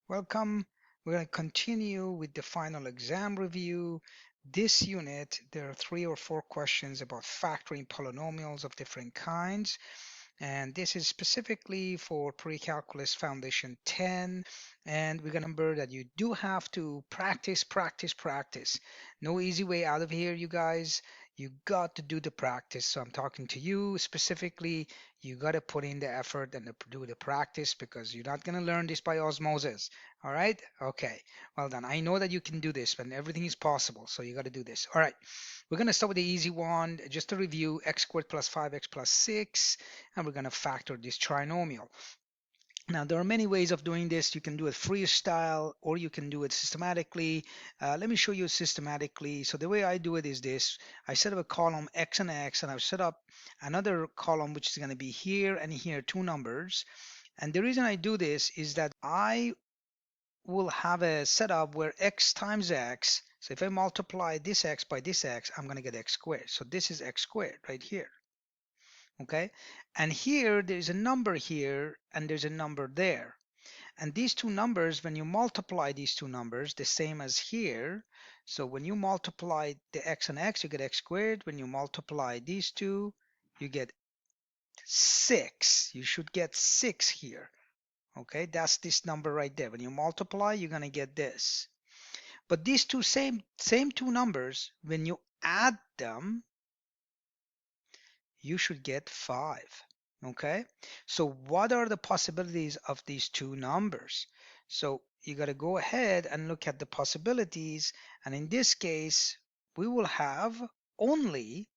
Welcome. We're going to continue with the final exam review. This unit, there are 3 or 4 questions about factoring polynomials of different kinds. And this is specifically for Pre-Calculus Foundation 10. And we're going to remember that you do have to practice, practice, practice. No easy way out of here, you guys. You got to do the practice. So I'm talking to you specifically. You got to put in the effort and do the practice because you're not going to learn this by osmosis. All right? Okay. Well done. I know that you can do this, but everything is possible. So you got to do this. All right. We're going to start with the easy one. Just to review, x squared plus 5x plus 6. And we're going to factor this trinomial. Now, there are many ways of doing this. You can do it freestyle or you can do it systematically. Let me show you systematically. So the way I do it is this. I set up a column x and x, and I've set up another column which is going to be here and here, 2 numbers. And the reason I do this is that I will have a setup where x times x. So if I multiply this x by this x, I'm going to get x squared. So this is x squared right here. Okay, and here there's a number here and there's a number there, and these 2 numbers, when you multiply these 2 numbers, the same as here. So when you multiply the x and x, you get x squared. When you multiply these 2, you get 6. You should get 6 here. Okay, that's this number right there. When you multiply, you're gonna get this. But these two same 2 numbers, when you add them, you should get 5. Okay, so what are the possibilities of these 2 numbers? So you got to go ahead and look at the possibilities, and in this case we will have only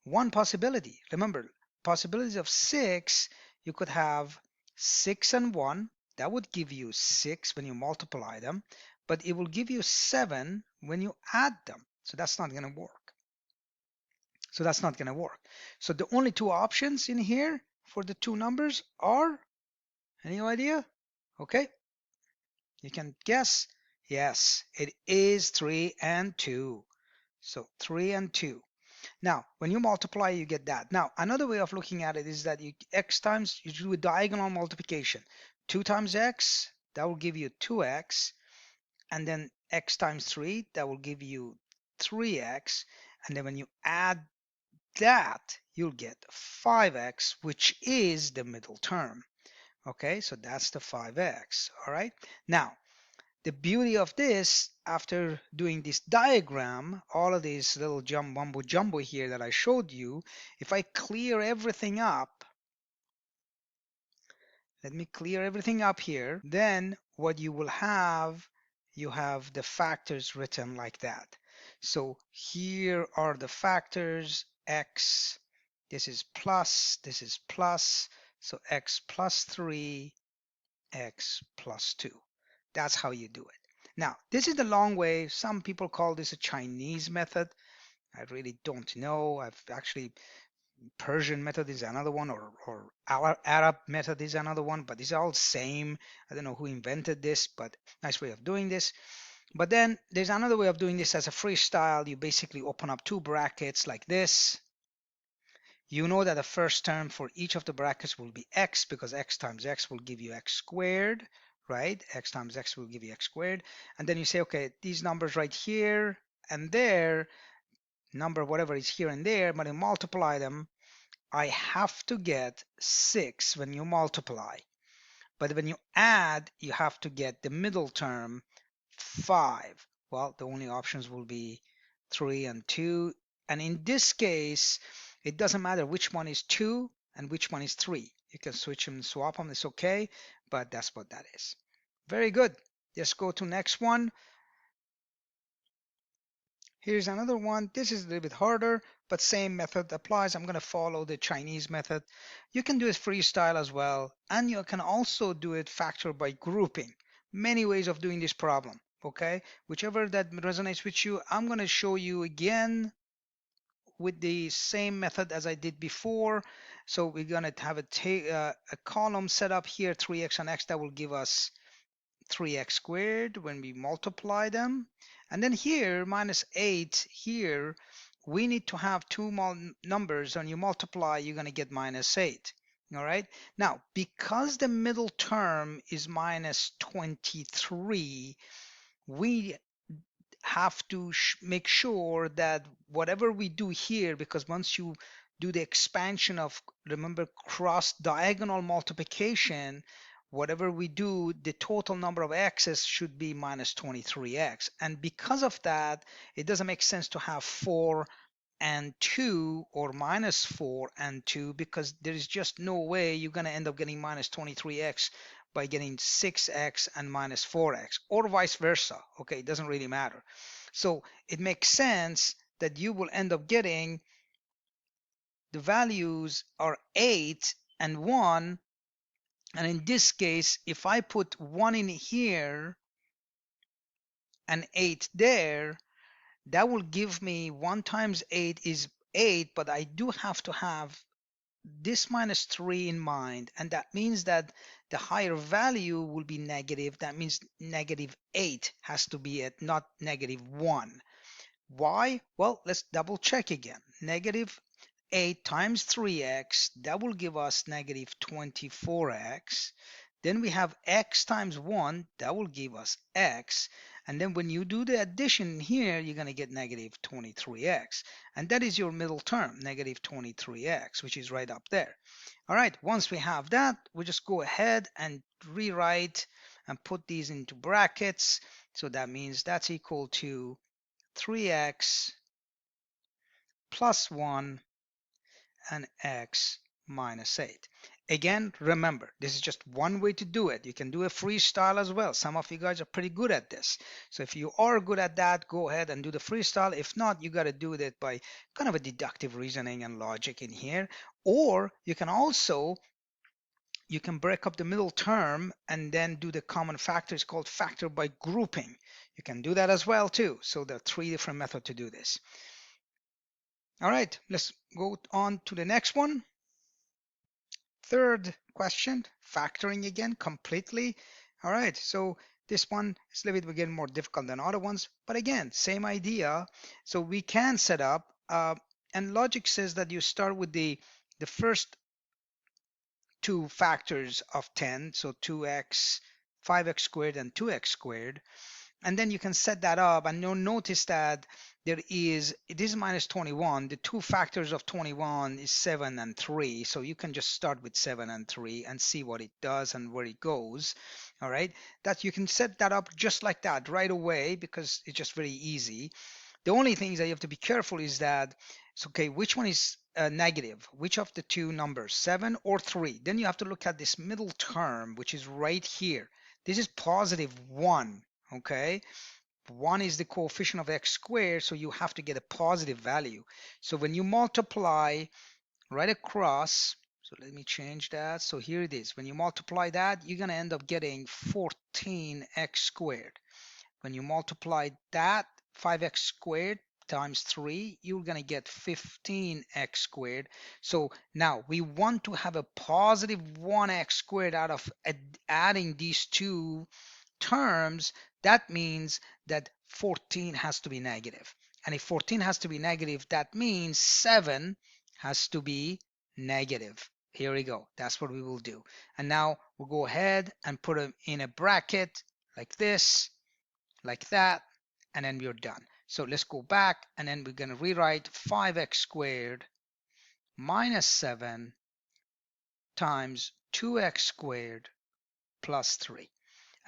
one possibility. Remember, possibilities of 6, you could have 6 and 1. That would give you 6 when you multiply them, but it will give you 7 when you add them. So that's not going to work. So that's not going to work. So the only 2 options in here for the 2 numbers are, any idea? Okay, you can guess. Yes, it is 3 and 2. So 3 and 2. Now, when you multiply, you get that. Now, another way of looking at it is that you do a diagonal multiplication. 2 times x, that will give you 2x. And then x times 3, that will give you 3x. And then when you add that, you'll get 5x, which is the middle term. Okay, so that's the 5x. All right. Now, the beauty of this, after doing this diagram, all of this little mumbo jumbo here that I showed you, if I clear everything up, let me clear everything up here, then what you will have, you have the factors written like that. So here are the factors. X, this is plus, so x plus 3, x plus 2. That's how you do it. Now, this is the long way. Some people call this a Chinese method. I really don't know. I've actually, Persian method is another one, or Arab method is another one, but these are all same. I don't know who invented this, but nice way of doing this. But then there's another way of doing this as a freestyle. You basically open up 2 brackets like this. You know that the first term for each of the brackets will be x, because x times x will give you x squared, right? X times x will give you x squared. And then you say, okay, these numbers right here and there, number whatever is here and there, but I multiply them, I have to get 6 when you multiply. But when you add, you have to get the middle term, 5. Well, the only options will be 3 and 2. And in this case, it doesn't matter which one is 2 and which one is 3. You can switch them and swap them. It's okay, but that's what that is. Very good. Let's go to next one. Here's another one. This is a little bit harder, but same method applies. I'm going to follow the Chinese method. You can do it freestyle as well, and you can also do it factor by grouping. Many ways of doing this problem, okay? Whichever that resonates with you. I'm going to show you again with the same method as I did before. So we're going to have a column set up here, 3x and x, that will give us 3x squared when we multiply them. And then here, minus 8, here, we need to have 2 numbers. When you multiply, you're going to get minus 8. All right. Now, because the middle term is minus 23, we have to make sure that whatever we do here, because once you do the expansion of, remember, cross diagonal multiplication, whatever we do, the total number of x's should be minus 23x. And because of that, it doesn't make sense to have 4 and 2 or minus 4 and 2, because there is just no way you're going to end up getting minus 23x by getting 6x and minus 4x, or vice versa. Okay, it doesn't really matter. So it makes sense that you will end up getting the values are 8 and 1. And in this case, if I put 1 in here and 8 there, that will give me 1 times 8 is 8, but I do have to have this minus 3 in mind, and that means that the higher value will be negative. That means negative 8 has to be it, not negative 1. Why? Well, let's double check again. Negative 8 times 3x, that will give us negative 24x. Then we have x times 1, that will give us x. And then when you do the addition here, you're going to get negative 23x. And that is your middle term, negative 23x, which is right up there. All right, once we have that, we just go ahead and rewrite and put these into brackets. So that means that's equal to 3x plus 1 and x minus 8. Again, remember, this is just one way to do it. You can do a freestyle as well. Some of you guys are pretty good at this. So if you are good at that, go ahead and do the freestyle. If not, you got to do it by kind of a deductive reasoning and logic in here. Or you can also, you can break up the middle term and then do the common factor. It's called factor by grouping. You can do that as well too. So there are 3 different methods to do this. All right, let's go on to the next one. Third question, factoring again completely. All right, so this one is a little bit again more difficult than other ones, but again, same idea. So we can set up, and logic says that you start with the first 2 factors of 10, so 2x, 5x squared and 2x squared. And then you can set that up, and you'll notice that it is minus 21. The 2 factors of 21 is 7 and 3. So you can just start with 7 and 3 and see what it does and where it goes. All right, that you can set that up just like that right away, because it's just very easy. The only things that you have to be careful is that, it's okay, which one is negative? Which of the 2 numbers, 7 or 3? Then you have to look at this middle term, which is right here. This is positive 1. Okay, 1 is the coefficient of x squared, so you have to get a positive value. So when you multiply right across, so let me change that. So here it is. When you multiply that, you're going to end up getting 14x squared. When you multiply that, 5x squared times 3, you're going to get 15x squared. So now we want to have a positive 1x squared out of adding these 2 terms. That means that 14 has to be negative. And if 14 has to be negative, that means 7 has to be negative. Here we go. That's what we will do. And now we'll go ahead and put them in a bracket like this, like that, and then we're done. So let's go back, and then we're going to rewrite 5x squared minus 7 times 2x squared plus 3.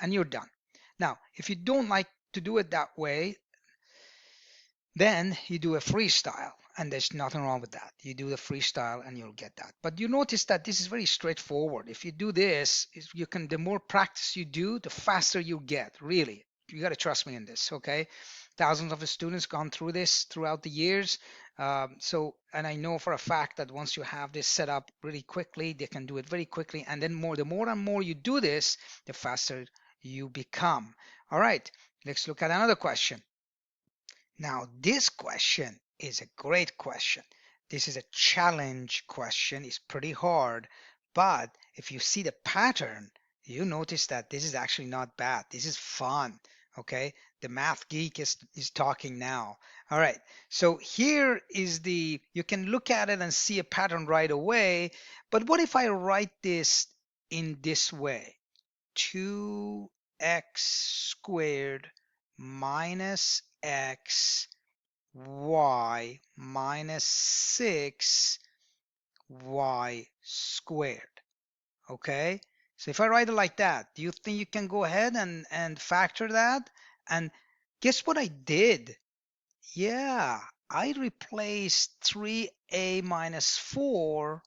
And you're done. Now, if you don't like to do it that way, then you do a freestyle, and there's nothing wrong with that. You do the freestyle and you'll get that. But you notice that this is very straightforward. If you do this, you can, the more practice you do, the faster you get, really. You got to trust me in this, okay? Thousands of students gone through this throughout the years. And I know for a fact that once you have this set up really quickly, they can do it very quickly. And then the more and more you do this, the faster you become. All right, let's look at another question. Now, this question is a great question. This is a challenge question. It's pretty hard, but if you see the pattern, you notice that this is actually not bad. This is fun. Okay, the math geek is talking now. All right, so here is you can look at it and see a pattern right away. But what if I write this in this way? 2x squared minus x y minus 6y squared. Okay, so if I write it like that, do you think you can go ahead and factor that? And guess what I did? Yeah, I replaced 3a minus 4.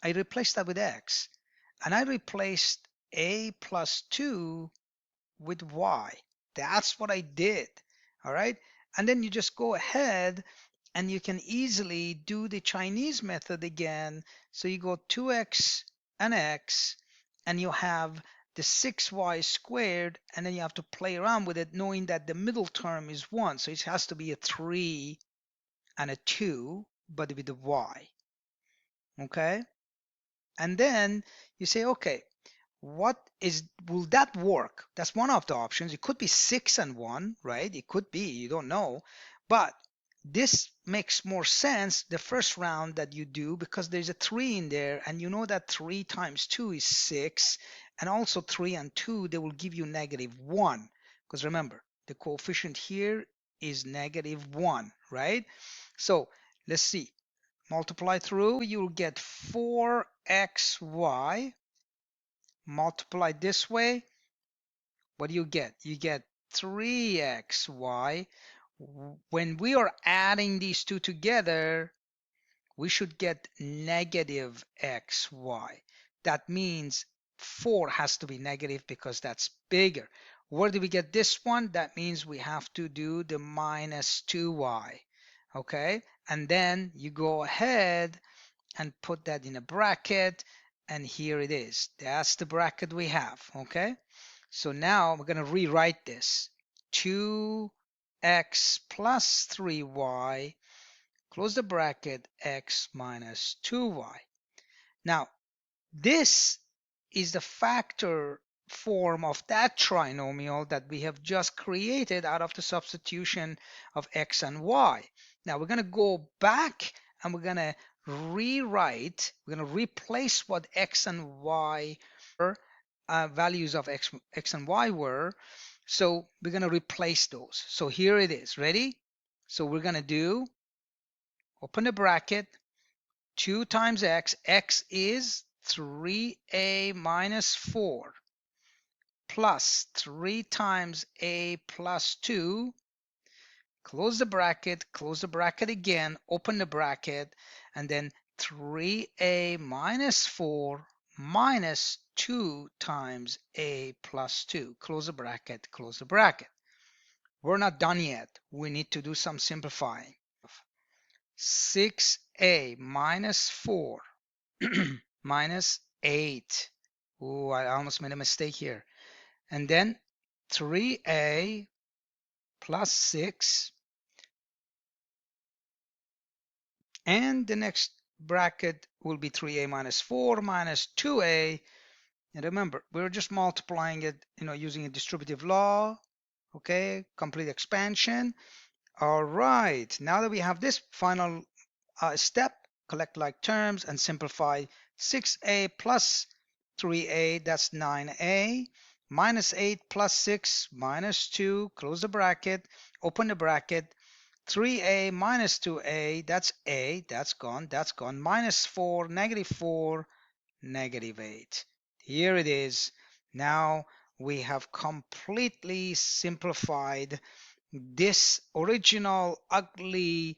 I replaced that with x. And I replaced a plus 2 with y. That's what I did. All right. And then you just go ahead and you can easily do the Chinese method again. So you go 2x and x, and you have the 6y squared, and then you have to play around with it, knowing that the middle term is 1. So it has to be a 3 and a 2, but with the y. Okay. And then you say, okay, will that work? That's one of the options. It could be 6 and 1, right? It could be, you don't know. But this makes more sense the first round that you do, because there's a 3 in there, and you know that 3 times 2 is 6, and also 3 and 2, they will give you -1, because remember, the coefficient here is -1, right? So let's see. Multiply through, you'll get 4xy. Multiply this way, what do you get? You get 3xy. When we are adding these two together, we should get -xy. That means 4 has to be negative because that's bigger. Where do we get this one? That means we have to do the -2y. Okay, and then you go ahead and put that in a bracket, and here it is. That's the bracket we have. Okay, so now we're going to rewrite this. 2x plus 3y, close the bracket, x minus 2y. Now this is the factor form of that trinomial that we have just created out of the substitution of x and y. Now we're going to go back and we're going to rewrite, we're going to replace what x and y values of x and y were. So we're going to replace those. So here it is. Ready? So we're going to do, open the bracket, 2 times x is 3a minus 4 plus 3 times a plus 2, close the bracket again, open the bracket, and then 3a minus 4 minus 2 times a plus 2, close the bracket, close the bracket. We're not done yet. We need to do some simplifying. 6a minus 4 minus 8. Oh, I almost made a mistake here. And then 3a plus 6. And the next bracket will be 3a minus 4 minus 2a. And remember, we're just multiplying it, using a distributive law. Okay, complete expansion. All right, now that we have this final step, collect like terms and simplify. 6a plus 3a, that's 9a, minus 8 plus 6 minus 2, close the bracket, open the bracket, 3a minus 2a, that's a, that's gone, minus 4, -4, -8. Here it is. Now we have completely simplified this original ugly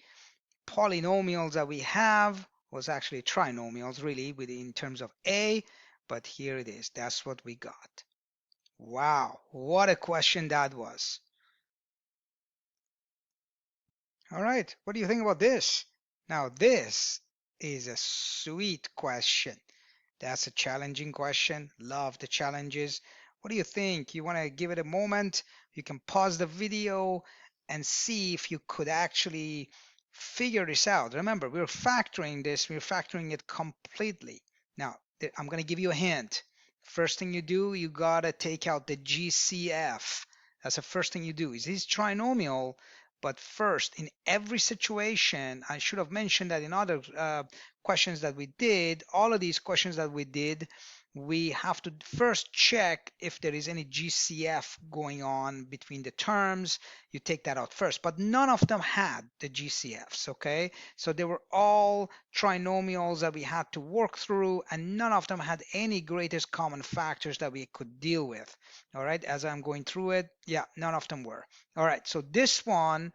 polynomials that we have. Was actually trinomials really in terms of a, but here it is. That's what we got. Wow, what a question that was. All right, what do you think about this? Now this is a sweet question. That's a challenging question. Love the challenges. What do you think? You want to give it a moment? You can pause the video and see if you could actually figure this out. Remember, we're factoring this. We're factoring it completely. Now, I'm going to give you a hint. First thing you do, you gotta take out the GCF. That's the first thing you do. Is this trinomial? But first, in every situation, I should have mentioned that in other questions that we did, all of these questions that we did, we have to first check if there is any GCF going on between the terms. You take that out first, but none of them had the GCFs, okay? So they were all trinomials that we had to work through, and none of them had any greatest common factors that we could deal with. All right, as I'm going through it, yeah, none of them were. All right, so this one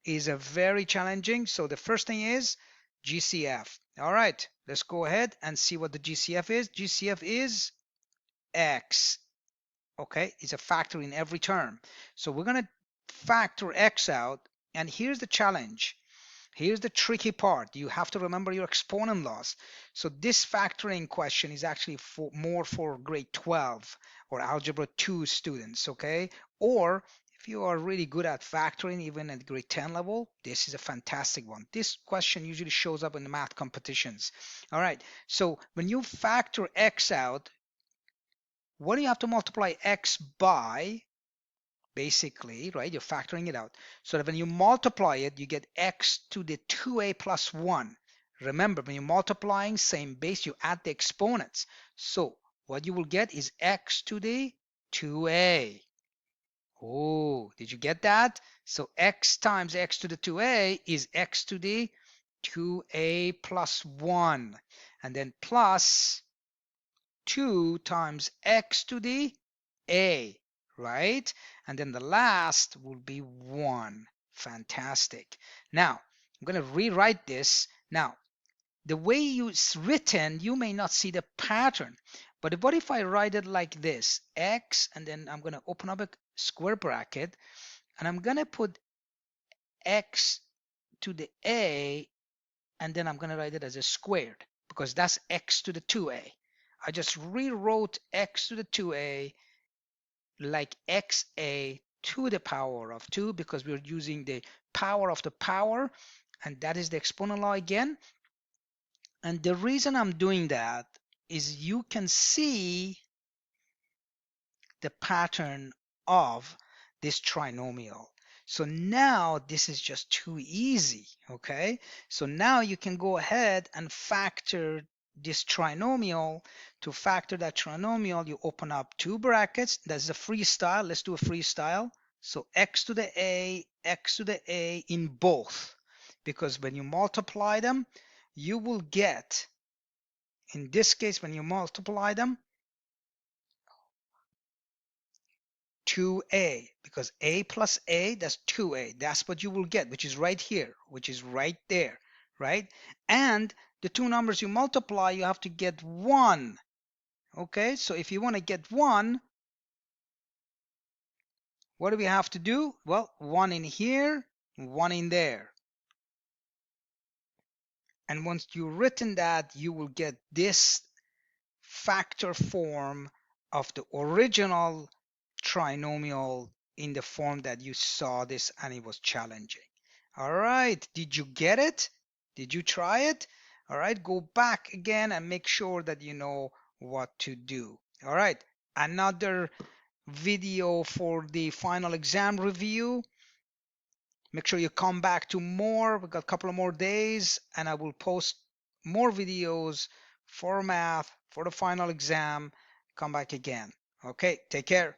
is a very challenging. So the first thing is GCF. All right, let's go ahead and see what the GCF is. GCF is X. Okay, it's a factor in every term. So we're going to factor X out. And here's the challenge. Here's the tricky part. You have to remember your exponent laws. So this factoring question is actually more for grade 12 or Algebra II students, okay? Or if you are really good at factoring, even at grade 10 level, this is a fantastic one. This question usually shows up in the math competitions. All right, so when you factor X out, what do you have to multiply X by? Basically, right? You're factoring it out. So that when you multiply it, you get X to the 2a plus 1. Remember, when you're multiplying, same base, you add the exponents. So what you will get is X to the 2a. Oh, did you get that? So X times X to the 2a is X to the 2a plus 1. And then plus 2 times X to the a, right? And then the last will be 1. Fantastic. Now, I'm going to rewrite this. Now, the way it's written, you may not see the pattern. But what if I write it like this? X, and then I'm going to open up a square bracket, and I'm going to put X to the A, and then I'm going to write it as a squared, because that's X to the 2A. I just rewrote X to the 2A like XA to the power of 2 because we're using the power of the power, and that is the exponent law again. And the reason I'm doing that is you can see the pattern of this trinomial. So now this is just too easy, okay? So now you can go ahead and factor this trinomial. To factor that trinomial, you open up two brackets. That's a freestyle. Let's do a freestyle. So x to the a, x to the a in both. Because when you multiply them, you will get, in this case, when you multiply them, 2a, because a plus a, that's 2a. That's what you will get, which is right here, which is right there, right? And the two numbers you multiply, you have to get 1. Okay, so if you want to get 1, what do we have to do? Well, 1 in here, 1 in there. And once you've written that, you will get this factor form of the original trinomial in the form that you saw this, and it was challenging. All right, did you get it? Did you try it? All right, go back again and make sure that you know what to do. All right, another video for the final exam review. Make sure you come back to more. We've got a couple of more days, and I will post more videos for math for the final exam. Come back again. Okay, take care.